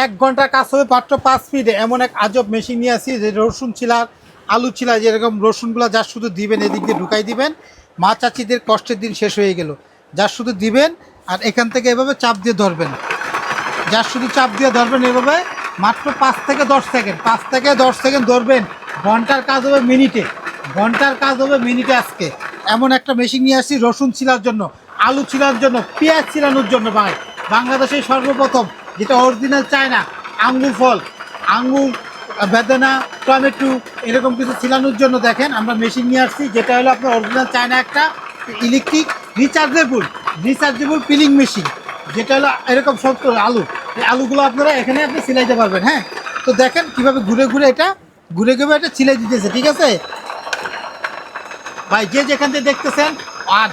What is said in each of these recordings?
1 ঘন্টার কাজ হবে মাত্র 5 মিনিটে। এমন এক আজব মেশিন নিয়ে আসি যে রসুন ছিলার, আলু ছিলা, যেরকম রসুনগুলো যা শুধু দিবেন এদিক দিয়ে ঢুকাই দিবেন, মা চাচিদের কষ্টের দিন শেষ হয়ে গেল। যা শুধু দিবেন আর এখান থেকে এভাবে চাপ দিয়ে ধরবেন, যা শুধু চাপ দিয়ে ধরবেন এভাবে, মাত্র 5 থেকে 10 সেকেন্ড, 5 থেকে 10 সেকেন্ড ধরবেন। ঘন্টার কাজ হবে মিনিটে, ঘন্টার কাজ হবে মিনিটে। আজকে এমন একটা মেশিন নিয়ে আসছি রসুন ছিলার জন্য, আলু ছিলার জন্য, পেঁয়াজ ছিলানোর জন্য। ভাই বাংলাদেশে সর্বপ্রথম যেটা অরিজিনাল চায়না আঙ্গুর ফল, আঙ্গুর, বেদানা, টমেটো এরকম কিছু ছিলানোর জন্য দেখেন আমরা মেশিন নিয়ে আসছি, যেটা হলো আপনার অরিজিনাল চায়না একটা ইলেকট্রিক রিচার্জেবল পিলিং মেশিন, যেটা হলো এরকম সব আলু, এই আলুগুলো আপনারা এখানে আপনি সিলাইতে পারবেন। হ্যাঁ, তো দেখেন কিভাবে ঘুরে ঘুরে এটা সিলাই দিতেছে। ঠিক আছে ভাই, যে যেখান থেকে দেখতেছেন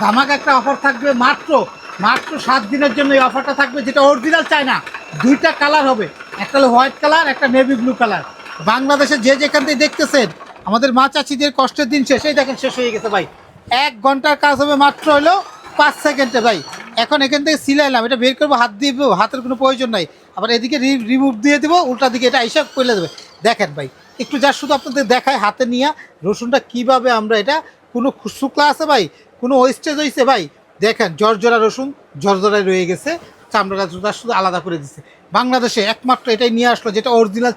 ধামাকা একটা অফার থাকবে মাত্র 7 দিনের জন্য। এই অফারটা থাকবে, যেটা অরিজিনাল চায়না, 2টা কালার হবে, একটা হলো হোয়াইট কালার, একটা নেভি ব্লু কালার। বাংলাদেশে যে যেখান থেকে দেখতেছেন আমাদের মা চাচিদের কষ্টের দিন শেষ, এই দেখেন শেষ হয়ে গেছে ভাই। 1 ঘন্টার কাজ হবে মাত্র হলো 5 সেকেন্ডে ভাই। এখন এখান থেকে সিলাইলাম, এটা বের করবো, হাত দিয়ে হাতের কোনো প্রয়োজন নাই। আবার এদিকে রিমুভ দিয়ে দেবো, উল্টা দিকে এটা হিসাব করে দেবে। দেখেন ভাই, একটু যা শুধু আপনাদের দেখায় হাতে নিয়ে রসুনটা কীভাবে আমরা এটা, কোনো শুক্লা আছে ভাই, কোনো ওয়েস্টেজ হয়েছে ভাই, দেখেন জর্জরা রসুন জর্জরায় রয়ে গেছে, চামড়াটা শুধু আলাদা করে দিচ্ছে। বাংলাদেশে একমাত্র এটাই নিয়ে আসলো, যেটা অরিজিনাল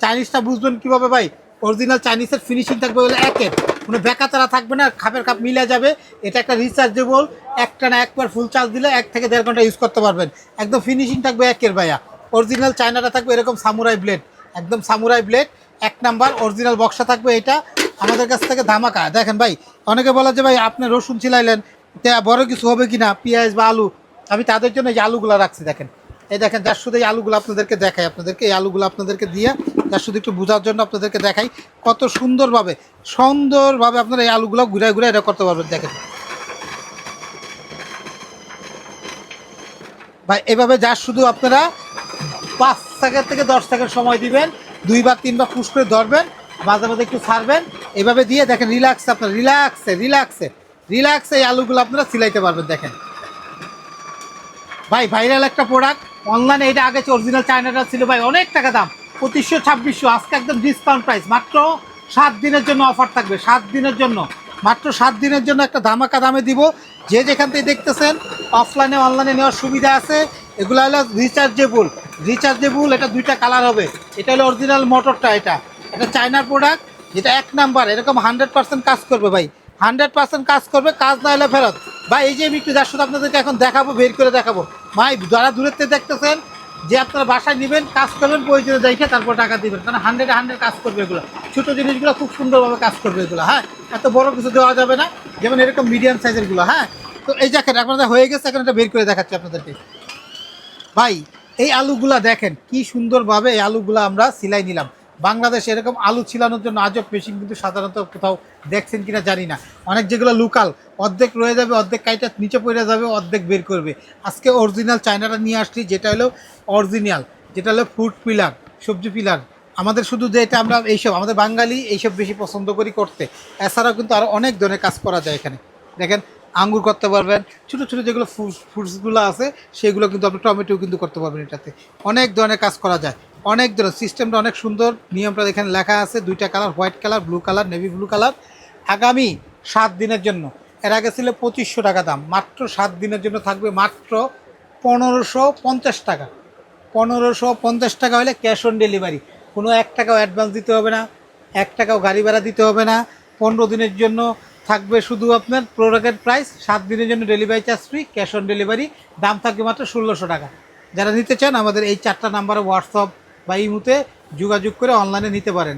চাইনিজটা বুঝবেন কীভাবে ভাই? অরিজিনাল চাইনিজের ফিনিশিং থাকবে বলে একের কোনো বেকাতারা থাকবে না, খাপের খাপ মিলে যাবে। এটা একটা রিচার্জেবল, একটা না একবার ফুল চার্জ দিলে 1 থেকে 1.5 ঘন্টা ইউজ করতে পারবেন। একদম ফিনিশিং থাকবে একের ভাইয়া। অরিজিনাল চায়নাটা থাকবে এরকম সামুরাই ব্লেড, একদম samurai blade 1 number original Buxa থাকবে। এটা আমাদের কাছ থেকে ধামাকা। দেখেন ভাই, অনেকে বলে যে ভাই আপনি রসুন ছিলাইলেন, বড় কিছু হবে কি না, পেঁয়াজ বা আলু। আমি তাদের জন্য এই আলুগুলো রাখছি। দেখেন, এই দেখেন, যার শুধু এই আলুগুলো আপনাদেরকে দেখাই, এই আলুগুলো আপনাদেরকে দিয়ে যার শুধু একটু বোঝার জন্য আপনাদেরকে দেখাই কত সুন্দরভাবে আপনারা এই আলুগুলো ঘুরায় ঘুরায় এটা করতে পারবেন। দেখেন ভাই, এভাবে যার শুধু আপনারা 5 সেকেন্ড থেকে 10 সেকেন্ড সময় দিবেন, 2 বা 3 বার পুশ করে ধরবেন, মাঝে মাঝে একটু ছাড়বেন, এভাবে দিয়ে দেখেন রিল্যাক্সে আপনার রিল্যাক্সে এই আলুগুলো আপনারা সিলাইতে পারবেন। দেখেন ভাই, ভাইরাল একটা প্রোডাক্ট অনলাইনে, এটা আগে অরিজিনাল চায়নাটা ছিল ভাই অনেক টাকা দাম, 2500-2600, আজকে একদম ডিসকাউন্ট প্রাইস, মাত্র 7 দিনের জন্য অফার থাকবে, 7 দিনের জন্য, মাত্র 7 দিনের জন্য একটা ধামাকা দামে দিব। যে যেখান থেকে দেখতেছেন অফলাইনে অনলাইনে নেওয়ার সুবিধা আছে। এগুলো হলো রিচার্জেবল, এটা 2টা কালার হবে। এটা হলো অরিজিনাল মোটরটা, এটা চায়নার প্রোডাক্ট, যেটা 1 নাম্বার, এরকম 100% কাজ করবে ভাই, 100% কাজ করবে, কাজ না হলে ফেরত। ভাই এই যে আমি একটু যার সাথে আপনাদেরকে এখন দেখাবো, বের করে দেখাবো ভাই, যারা দূরের থেকে দেখতেছেন, যে আপনারা বাসায় নেবেন, কাজ করবেন, প্রয়োজনে দেখে তারপর টাকা দিবেন, কারণ 100 কাজ করবে এগুলো। ছোটো জিনিসগুলো খুব সুন্দরভাবে কাজ করবে এগুলো। হ্যাঁ, এত বড় কিছু দেওয়া যাবে না, যেমন এরকম মিডিয়াম সাইজেরগুলো। হ্যাঁ, তো এই দেখেন আপনাদের হয়ে গেছে, এখন এটা বের করে দেখাচ্ছি আপনাদেরকে। ভাই এই আলুগুলা দেখেন কি সুন্দরভাবে এই আলুগুলা আমরা সিলাই নিলাম। বাংলাদেশে এরকম আলু ছিলানোর জন্য আজব মেশিন কিন্তু সাধারণত কোথাও দেখছেন কিনা জানি না। অনেক যেগুলো লোকাল, অর্ধেক রয়ে যাবে, অর্ধেক কাইটা নিচে পড়ে যাবে, অর্ধেক বের করবে। আজকে অরিজিনাল চায়নাটা নিয়ে আসছি, যেটা হলো অরিজিনাল, যেটা হলো ফুড পিলার, সবজি পিলার। আমাদের শুধু যে এটা আমরা এইসব, আমাদের বাঙালি এইসব বেশি পছন্দ করি করতে, এছাড়াও কিন্তু আরও অনেক ধরনের কাজ করা যায় এখানে। দেখেন আঙ্গুর করতে পারবেন, ছোটো ছোটো যেগুলো ফ্রুটসগুলো আছে সেগুলো কিন্তু আপনি টমেটো কিন্তু করতে পারবেন। এটাতে অনেক ধরনের কাজ করা যায়, অনেক ধরনের, সিস্টেমটা অনেক সুন্দর। নিয়মটা এখানে লেখা আছে, 2টা colour, white colour, blue colour, navy blue colour. আগামী 7 দিনের জন্য, এর আগে ছিল 2500 টাকা দাম, মাত্র 7 দিনের জন্য থাকবে মাত্র 1550 টাকা। 1550 টাকা হলে ক্যাশ অন ডেলিভারি, কোনো 1 টাকাও অ্যাডভান্স দিতে হবে না, 1 টাকাও গাড়ি ভাড়া দিতে হবে না। 15 দিনের জন্য থাকবে শুধু আপনার প্রোডাক্টের প্রাইস, 7 দিনের জন্য delivery charge free, cash on delivery, দাম থাকবে মাত্র 1600 টাকা। যারা নিতে চান আমাদের এই 4টা নাম্বারে হোয়াটসঅ্যাপ বা ইমোতে যোগাযোগ করে অনলাইনে নিতে পারেন।